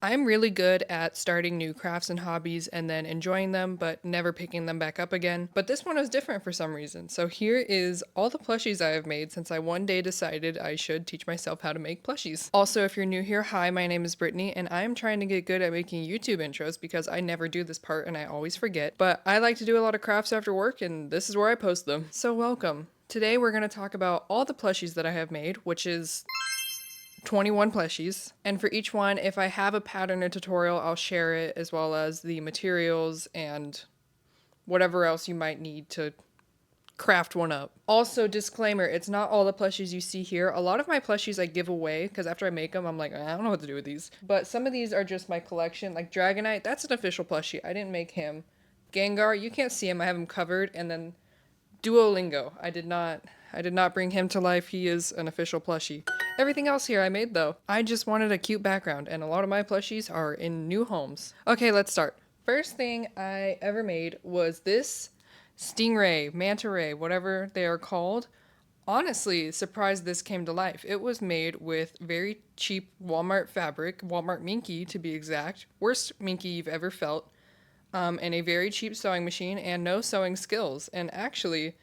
I'm really good at starting new crafts and hobbies and then enjoying them, but never picking them back up again. But this one was different for some reason. So here is all the plushies I have made since I one day decided I should teach myself how to make plushies. Also, if you're new here, hi, my name is Brittany, and I am trying to get good at making YouTube intros because I never do this part and I always forget. But I like to do a lot of crafts after work, and this is where I post them. So welcome. Today we're going to talk about all the plushies that I have made, which is 21 plushies. And for each one, if I have a pattern or tutorial, I'll share it as well as the materials and whatever else you might need to craft one up. Also, disclaimer, it's not all the plushies you see here. A lot of my plushies I give away because after I make them, I'm like, I don't know what to do with these. But some of these are just my collection. Like Dragonite, that's an official plushie. I didn't make him. Gengar, you can't see him. I have him covered. And then Duolingo, I did not bring him to life. He is an official plushie. Everything else here I made though. I just wanted a cute background and a lot of my plushies are in new homes. Okay, let's start. First thing I ever made was this stingray, manta ray, whatever they are called. Honestly, surprised this came to life. It was made with very cheap Walmart fabric, Walmart minky to be exact. Worst minky you've ever felt. And a very cheap sewing machine and no sewing skills. And actually,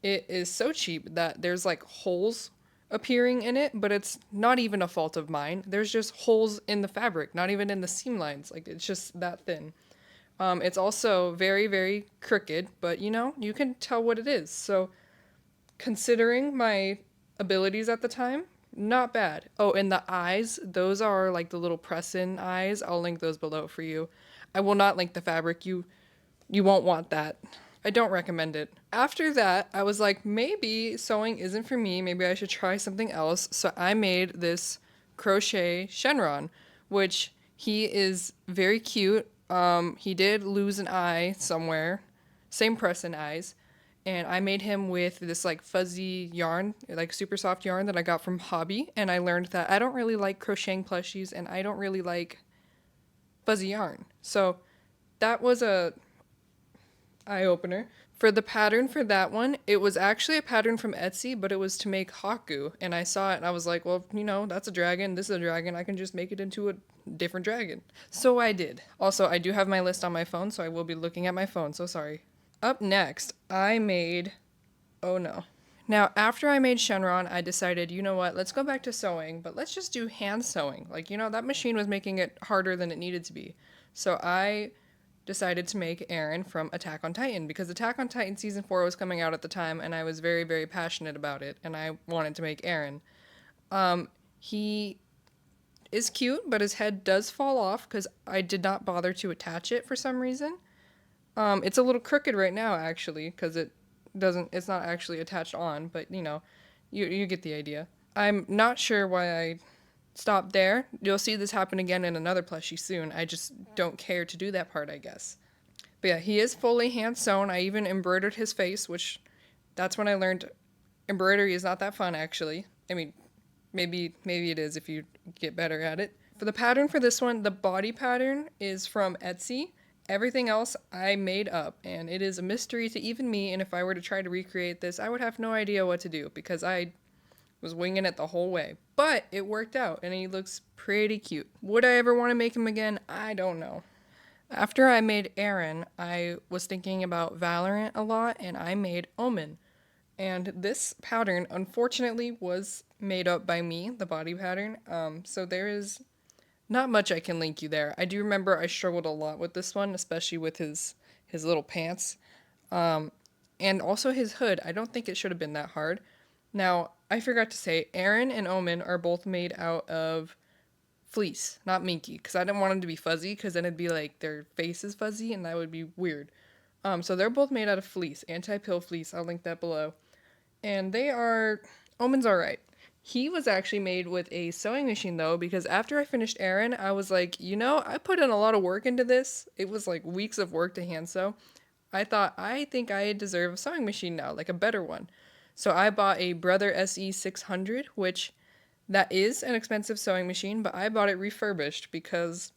it is so cheap that there's like holes appearing in it, but it's not even a fault of mine. There's just holes in the fabric, not even in the seam lines. Like it's just that thin. It's also very, very crooked, but you know, you can tell what it is. So, considering my abilities at the time, not bad. Oh, and the eyes, those are like the little press-in eyes. I'll link those below for you. I will not link the fabric. You won't want that. I don't recommend it. After that, I was like, maybe sewing isn't for me. Maybe I should try something else. So I made this crochet Shenron, which he is very cute. He did lose an eye somewhere. Same press-in eyes. And I made him with this like fuzzy yarn, like super soft yarn that I got from Hobby. And I learned that I don't really like crocheting plushies and I don't really like fuzzy yarn. So that was a eye opener. For the pattern for that one, it was actually a pattern from Etsy, but it was to make Haku. And I saw it and I was like, well, you know, that's a dragon. This is a dragon. I can just make it into a different dragon. So I did. Also, I do have my list on my phone, so I will be looking at my phone. So sorry. Up next, I made. Oh no. Now, after I made Shenron, I decided, you know what, let's go back to sewing, but let's just do hand sewing. Like, you know, that machine was making it harder than it needed to be. So I decided to make Eren from Attack on Titan because Attack on Titan season 4 was coming out at the time and I was very, very passionate about it and I wanted to make Eren. He is cute, but his head does fall off because I did not bother to attach it for some reason. It's a little crooked right now actually because it's not actually attached on, but you know, you get the idea. I'm not sure why I stopped there. You'll see this happen again in another plushie soon. I just don't care to do that part, I guess. But yeah, he is fully hand sewn. I even embroidered his face, which that's when I learned embroidery is not that fun actually. I mean, maybe it is if you get better at it. For the pattern for this one, the body pattern is from Etsy. Everything else I made up, and it is a mystery to even me, and if I were to try to recreate this, I would have no idea what to do, because I was winging it the whole way. But it worked out, and he looks pretty cute. Would I ever want to make him again? I don't know. After I made Eren, I was thinking about Valorant a lot, and I made Omen. And this pattern, unfortunately, was made up by me, the body pattern, so there is not much I can link you there. I do remember I struggled a lot with this one, especially with his little pants. And also his hood. I don't think it should have been that hard. Now, I forgot to say, Eren and Omen are both made out of fleece, not minky, because I didn't want them to be fuzzy, because then it'd be like their face is fuzzy, and that would be weird. So they're both made out of fleece, anti-pill fleece. I'll link that below. And Omen's alright. He was actually made with a sewing machine though, because after I finished Eren, I was like, you know, I put in a lot of work into this. It was like weeks of work to hand sew. I think I deserve a sewing machine now, like a better one. So I bought a Brother SE 600, which that is an expensive sewing machine, but I bought it refurbished because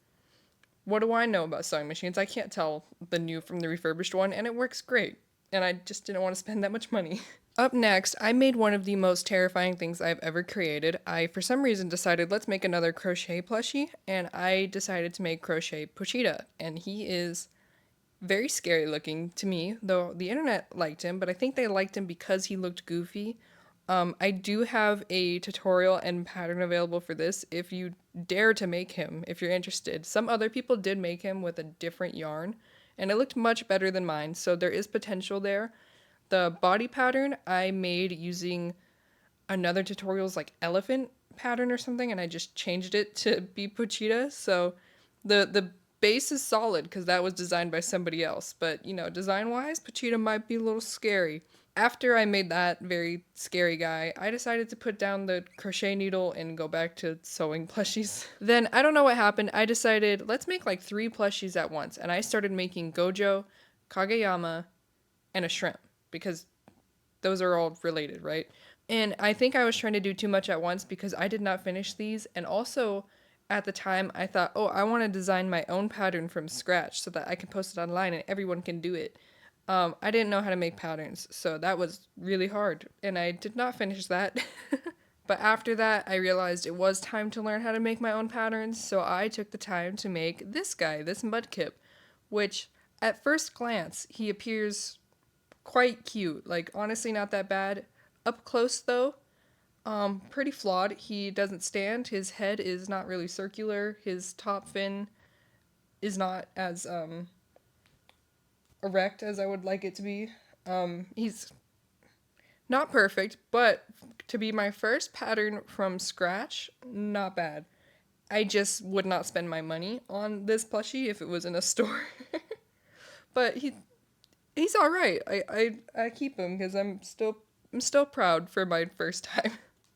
what do I know about sewing machines? I can't tell the new from the refurbished one, and it works great. And I just didn't want to spend that much money. Up next, I made one of the most terrifying things I've ever created. I, for some reason, decided let's make another crochet plushie, and I decided to make crochet Pochita, and he is very scary looking to me, though the internet liked him, but I think they liked him because he looked goofy. I do have a tutorial and pattern available for this if you dare to make him, if you're interested. Some other people did make him with a different yarn, and it looked much better than mine, so there is potential there. The body pattern I made using another tutorial's like elephant pattern or something, and I just changed it to be Pochita, so the base is solid because that was designed by somebody else, but design wise, Pochita might be a little scary. After I made that very scary guy, I decided to put down the crochet needle and go back to sewing plushies. Then I don't know what happened. I decided let's make like 3 plushies at once, and I started making Gojo, Kageyama, and a shrimp because those are all related, right? And I think I was trying to do too much at once because I did not finish these, and also at the time I thought, oh, I want to design my own pattern from scratch so that I can post it online and everyone can do it. I didn't know how to make patterns, so that was really hard, and I did not finish that. But after that, I realized it was time to learn how to make my own patterns, so I took the time to make this guy, this Mudkip, which at first glance, he appears quite cute. Like, honestly, not that bad. Up close, though, pretty flawed. He doesn't stand. His head is not really circular. His top fin is not as, erect as I would like it to be. He's not perfect, but to be my first pattern from scratch, not bad. I just would not spend my money on this plushie if it was in a store. But he's all right. I keep him because I'm still proud for my first time.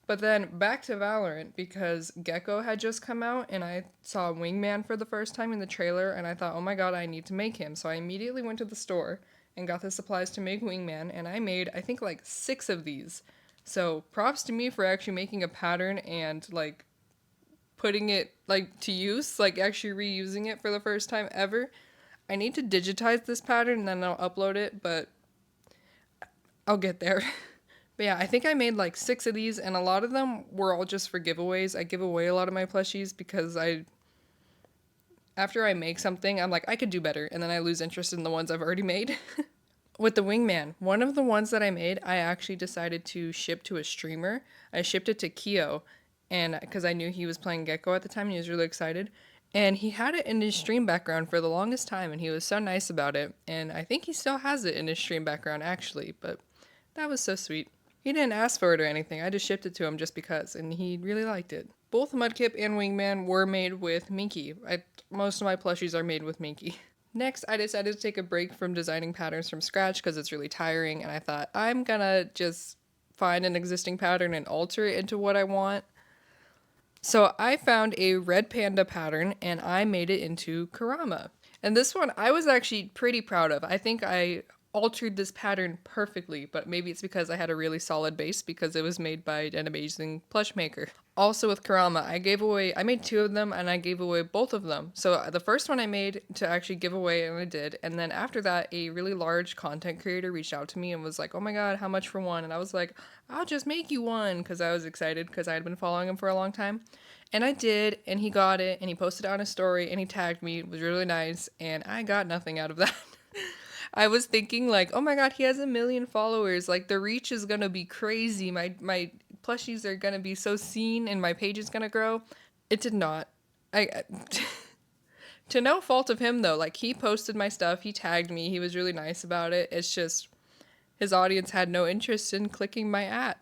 But then back to Valorant because Gecko had just come out and I saw Wingman for the first time in the trailer and I thought, oh my god, I need to make him. So I immediately went to the store and got the supplies to make Wingman, and I made, I think, like 6 of these. So props to me for actually making a pattern and like putting it like to use, like actually reusing it for the first time ever. I need to digitize this pattern and then I'll upload it, but I'll get there. But yeah, I think I made like 6 of these, and a lot of them were all just for giveaways. I give away a lot of my plushies because after I make something, I'm like, I could do better, and then I lose interest in the ones I've already made. With the Wingman, one of the ones that I made, I actually decided to ship to a streamer. I shipped it to Kyo, and because I knew he was playing Gecko at the time, and he was really excited. And he had it in his stream background for the longest time, and he was so nice about it. And I think he still has it in his stream background, actually, but that was so sweet. He didn't ask for it or anything, I just shipped it to him just because, and he really liked it. Both Mudkip and Wingman were made with minky. Most of my plushies are made with minky. Next, I decided to take a break from designing patterns from scratch because it's really tiring, and I thought, I'm gonna just find an existing pattern and alter it into what I want. So I found a red panda pattern, and I made it into Kurama. And this one I was actually pretty proud of. I think I altered this pattern perfectly, but maybe it's because I had a really solid base because it was made by an amazing plush maker. Also with Kurama, I made 2 of them and I gave away both of them. So the first one I made to actually give away, and I did, and then after that a really large content creator reached out to me and was like, oh my god, how much for one? And I was like, I'll just make you one, because I was excited because I had been following him for a long time. And I did, and he got it, and he posted it on his story, and he tagged me. It was really nice, and I got nothing out of that. I was thinking like, oh my god, he has 1 million followers. Like the reach is gonna be crazy. My plushies are gonna be so seen, and my page is gonna grow. It did not. I to no fault of him though. Like he posted my stuff, he tagged me, he was really nice about it. It's just his audience had no interest in clicking my ad,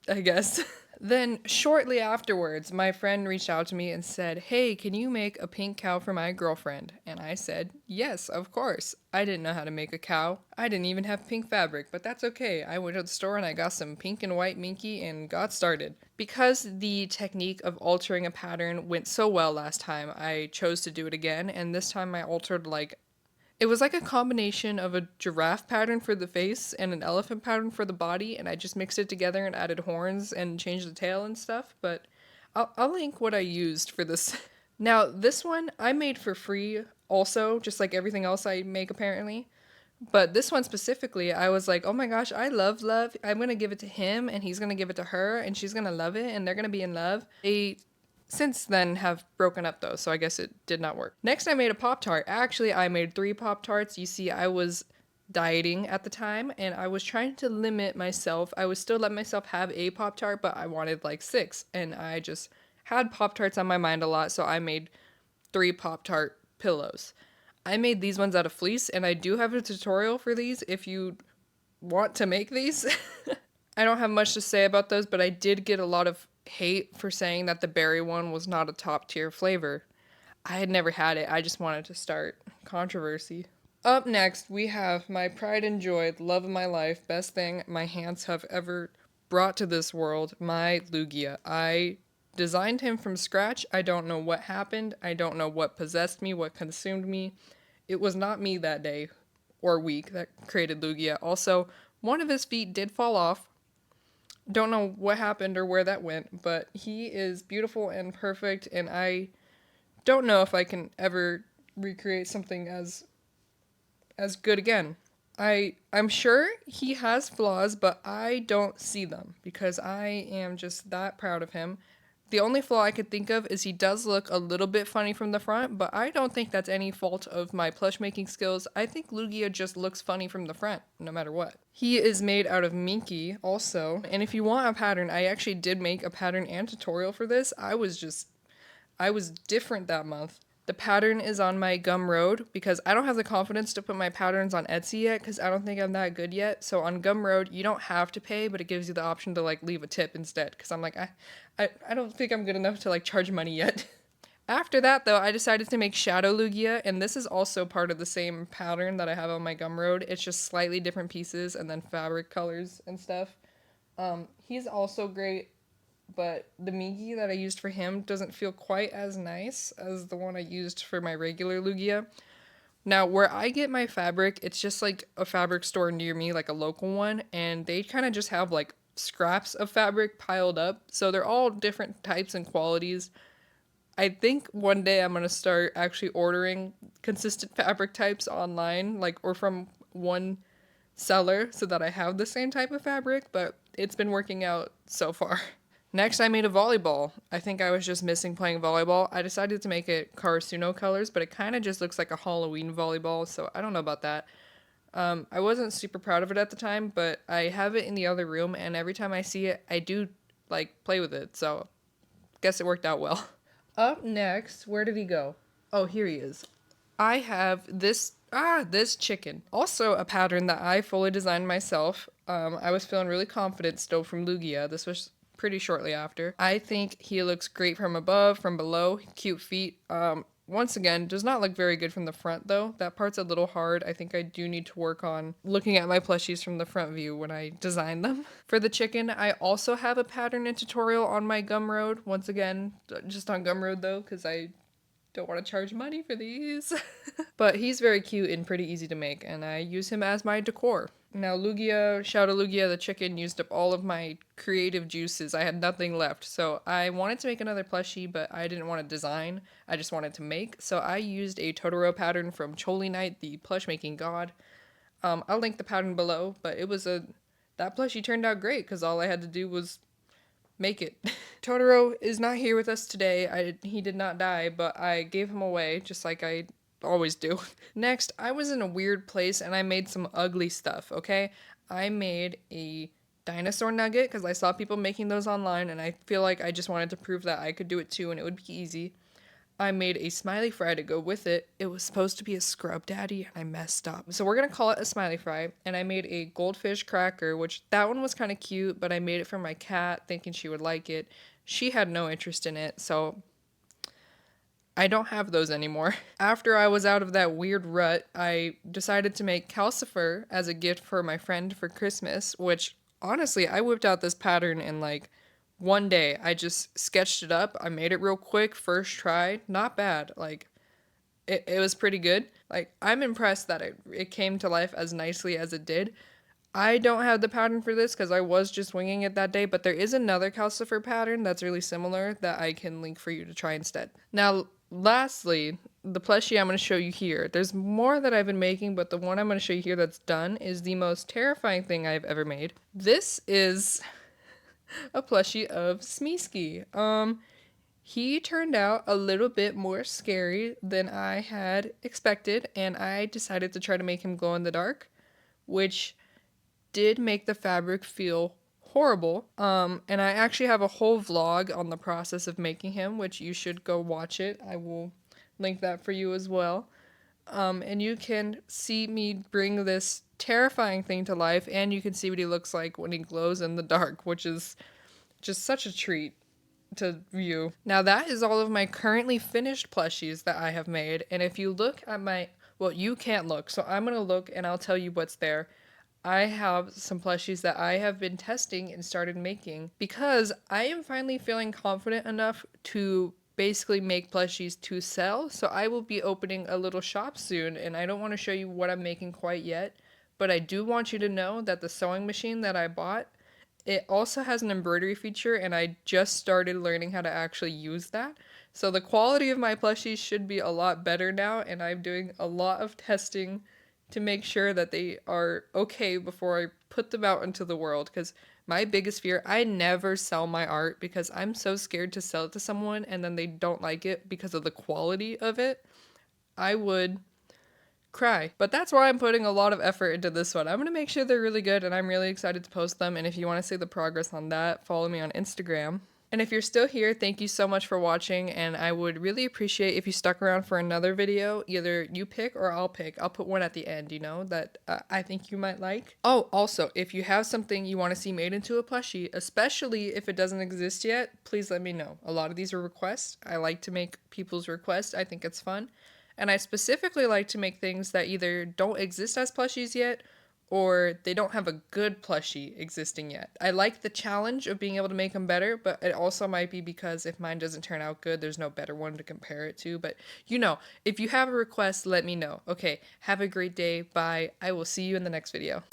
I guess. Then, shortly afterwards, my friend reached out to me and said, hey, can you make a pink cow for my girlfriend? And I said, yes, of course. I didn't know how to make a cow. I didn't even have pink fabric, but that's okay. I went to the store and I got some pink and white minky and got started. Because the technique of altering a pattern went so well last time, I chose to do it again, and this time I altered it was like a combination of a giraffe pattern for the face and an elephant pattern for the body, and I just mixed it together and added horns and changed the tail and stuff, but I'll link what I used for this. Now, this one I made for free also, just like everything else I make apparently, But this one specifically, I was like, oh my gosh, I love love. I'm going to give it to him and he's going to give it to her and she's going to love it and they're going to be in love. They since then have broken up though, so I guess it did not work. Next, I made a Pop Tart. Actually, I made 3 Pop Tarts. You see, I was dieting at the time and I was trying to limit myself. I was still letting myself have a Pop Tart, but I wanted like 6. And I just had Pop Tarts on my mind a lot, so I made 3 Pop Tart pillows. I made these ones out of fleece, and I do have a tutorial for these if you want to make these. I don't have much to say about those, but I did get a lot of hate for saying that the berry one was not a top tier flavor. I had never had it, I just wanted to start controversy. Up next, we have my pride and joy, the love of my life, best thing my hands have ever brought to this world, my Lugia. I designed him from scratch. I don't know what happened. I don't know what possessed me, what consumed me. It was not me that day or week that created Lugia. Also, one of his feet did fall off. Don't know what happened or where that went, but he is beautiful and perfect, and I don't know if I can ever recreate something as good again. I'm sure he has flaws, but I don't see them because I am just that proud of him. The only flaw I could think of is he does look a little bit funny from the front, but I don't think that's any fault of my plush making skills. I think Lugia just looks funny from the front, no matter what. He is made out of minky also, and if you want a pattern, I actually did make a pattern and tutorial for this. I was different that month. The pattern is on my Gumroad because I don't have the confidence to put my patterns on Etsy yet because I don't think I'm that good yet. So on Gumroad, you don't have to pay, but it gives you the option to like leave a tip instead because I'm like, I don't think I'm good enough to like charge money yet. After that though, I decided to make Shadow Lugia, and this is also part of the same pattern that I have on my Gumroad. It's just slightly different pieces and then fabric colors and stuff. He's also great, but the minky that I used for him doesn't feel quite as nice as the one I used for my regular Lugia. Now, where I get my fabric, it's just like a fabric store near me, like a local one, and they kind of just have like scraps of fabric piled up. So they're all different types and qualities. I think one day I'm going to start actually ordering consistent fabric types online, like, or from one seller so that I have the same type of fabric, but it's been working out so far. Next, I made a volleyball. I think I was just missing playing volleyball. I decided to make it Karasuno colors, but it kind of just looks like a Halloween volleyball, so I don't know about that. I wasn't super proud of it at the time, but I have it in the other room, and every time I see it, I do, like, play with it, so guess it worked out well. Up next, where did he go? Oh, here he is. I have this chicken. Also a pattern that I fully designed myself. I was feeling really confident still from Lugia. This was pretty shortly after. I think he looks great from above, from below, cute feet. Once again, does not look very good from the front though. That part's a little hard. I think I do need to work on looking at my plushies from the front view when I design them. For the chicken, I also have a pattern and tutorial on my Gumroad. Once again, just on Gumroad though, because I don't want to charge money for these. But he's very cute and pretty easy to make, and I use him as my decor. Now Lugia, Shadow Lugia the chicken used up all of my creative juices. I had nothing left, so I wanted to make another plushie, but I didn't want to design. I just wanted to make, so I used a Tooro pattern from Choli Knight, the plush making god. I'll link the pattern below, but that plushie turned out great because all I had to do was make it. Totoro is not here with us today. He did not die, but I gave him away, just like I always do. Next, I was in a weird place and I made some ugly stuff, okay? I made a dinosaur nugget because I saw people making those online and I feel like I just wanted to prove that I could do it too and it would be easy. I made a smiley fry to go with it. It was supposed to be a scrub daddy and I messed up. So we're going to call it a smiley fry. And I made a goldfish cracker, which that one was kind of cute, but I made it for my cat thinking she would like it. She had no interest in it, so I don't have those anymore. After I was out of that weird rut, I decided to make Califer as a gift for my friend for Christmas, which honestly, I whipped out this pattern in like one day. I just sketched it up. I made it real quick, first try. Not bad. Like, it was pretty good. Like, I'm impressed that it came to life as nicely as it did. I don't have the pattern for this because I was just winging it that day, but there is another Calcifer pattern that's really similar that I can link for you to try instead. Now, lastly, the plushie I'm going to show you here. There's more that I've been making, but the one I'm going to show you here that's done is the most terrifying thing I've ever made. This is a plushie of Smeesky. He turned out a little bit more scary than I had expected, and I decided to try to make him glow in the dark, which did make the fabric feel horrible. And I actually have a whole vlog on the process of making him, which you should go watch it. I will link that for you as well. And you can see me bring this terrifying thing to life, and you can see what he looks like when he glows in the dark, which is just such a treat to view. Now that is all of my currently finished plushies that I have made, and if you look at my, well, you can't look, so I'm gonna look and I'll tell you what's there. I have some plushies that I have been testing and started making because I am finally feeling confident enough to basically make plushies to sell. So I will be opening a little shop soon, and I don't want to show you what I'm making quite yet, but I do want you to know that the sewing machine that I bought, it also has an embroidery feature, and I just started learning how to actually use that. So the quality of my plushies should be a lot better now, and I'm doing a lot of testing to make sure that they are okay before I put them out into the world. Because my biggest fear, I never sell my art because I'm so scared to sell it to someone and then they don't like it because of the quality of it. I would cry. But that's why I'm putting a lot of effort into this one. I'm going to make sure they're really good, and I'm really excited to post them. And if you want to see the progress on that, follow me on Instagram. And if you're still here, thank you so much for watching, and I would really appreciate if you stuck around for another video. Either you pick or I'll pick. I'll put one at the end, that I think you might like. Oh, also, if you have something you want to see made into a plushie, especially if it doesn't exist yet, please let me know. A lot of these are requests. I like to make people's requests. I think it's fun. And I specifically like to make things that either don't exist as plushies yet, or they don't have a good plushie existing yet. I like the challenge of being able to make them better, but it also might be because if mine doesn't turn out good, there's no better one to compare it to. But if you have a request, let me know. Okay, have a great day. Bye. I will see you in the next video.